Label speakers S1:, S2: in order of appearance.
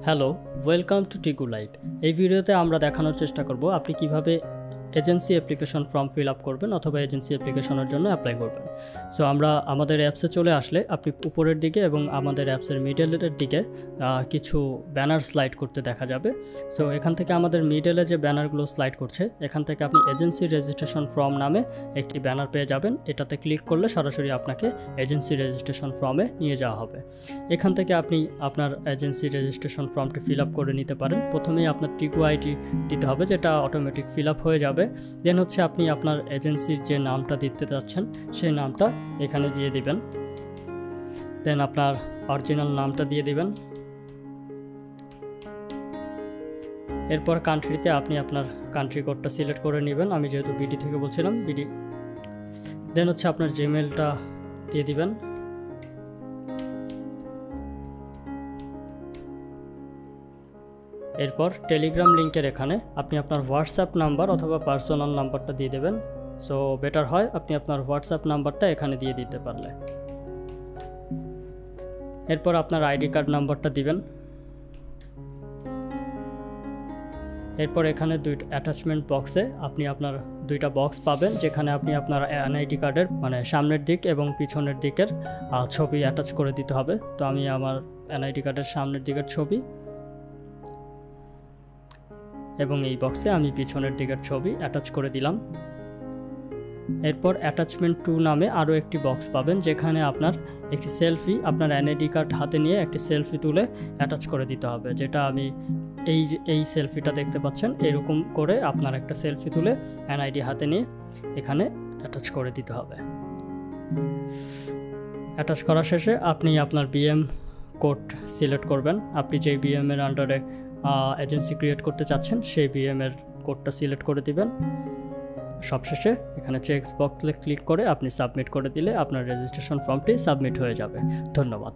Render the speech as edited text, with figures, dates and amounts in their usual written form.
S1: Hello, welcome to Tiku light. এই ভিডিওতে আমরা দেখানোর চেষ্টা করব আপনি কিভাবে agency application form fill up করবেন অথবা এজেন্সি অ্যাপ্লিকেশনের জন্য অ্যাপ্লাই করবেন। সো আমরা আমাদের অ্যাপসে চলে আসলে আপনি উপরের দিকে এবং আমাদের অ্যাপসের মিডলের দিকে কিছু ব্যানার স্লাইড করতে দেখা যাবে। সো এখান থেকে আমাদের মিডলে যে ব্যানারগুলো স্লাইড করছে এখান থেকে আপনি এজেন্সি রেজিস্ট্রেশন ফর্ম নামে একটি ব্যানার পেয়ে যাবেন। এটাতে ক্লিক করলে সরাসরি আপনাকে এজেন্সি রেজিস্ট্রেশন ফর্মে নিয়ে যাওয়া হবে। এখান থেকে আপনি আপনার এজেন্সি রেজিস্ট্রেশন ফর্মটি ফিল আপ করে নিতে পারেন। প্রথমেই আপনার টিকু আইডি দিতে হবে, যেটা অটোমেটিক ফিল আপ হয়ে যাবে। দেন হচ্ছে আপনি আপনার এজেন্সির যে নামটা দিতে যাচ্ছেন সেই নামটা এখানে দিয়ে দিবেন। দেন আপনার অরিজিনাল নামটা দিয়ে দিবেন। এরপর কান্ট্রিতে আপনি আপনার কান্ট্রি কোডটা সিলেক্ট করে নেবেন। আমি যেহেতু বিডি থেকে বলছিলাম বিডি। দেন হচ্ছে আপনার জিমেলটা দিয়ে দিবেন। এরপর টেলিগ্রাম লিঙ্কের এখানে আপনি আপনার হোয়াটসঅ্যাপ নাম্বার অথবা পার্সোনাল নাম্বারটা দিয়ে দেবেন। সো বেটার হয় আপনি আপনার হোয়াটসঅ্যাপ নাম্বারটা এখানে দিয়ে দিতে পারলে। এরপর আপনার আইডি কার্ড নাম্বারটা দিবেন। এরপর এখানে অ্যাটাচমেন্ট বক্সে আপনি আপনার দুইটা বক্স পাবেন, যেখানে আপনি আপনার এনআইডি কার্ডের মানে সামনের দিক এবং পিছনের দিকের ছবি অ্যাটাচ করে দিতে হবে। তো আমি আমার এনআইডি কার্ডের সামনের দিকের ছবি এবং এই বক্সে আমি পিছনের দিকের ছবি অ্যাটাচ করে দিলাম। এরপর অ্যাটাচমেন্ট 2 নামে আরও একটি বক্স পাবেন, যেখানে আপনার একটি সেলফি আপনার এনআইডি কার্ড হাতে নিয়ে একটি সেলফি তুলে অ্যাটাচ করে দিতে হবে। যেটা আমি এই সেলফিটা দেখতে পাচ্ছেন, এরকম করে আপনার একটা সেলফি তুলে এনআইডি হাতে নিয়ে এখানে অ্যাটাচ করে দিতে হবে। অ্যাটাচ করা শেষে আপনি আপনার বিএম কোড সিলেক্ট করবেন। আপনি যেই বিএম এর আন্ডারে এজেন্সি ক্রিয়েট করতে চাচ্ছেন সেই বিএম এর কোডটা সিলেক্ট করে দিবেন। সবশেষে এখানে চেক বক্সে ক্লিক করে আপনি সাবমিট করে দিলে আপনার রেজিস্ট্রেশন ফর্মটি সাবমিট হয়ে যাবে। ধন্যবাদ।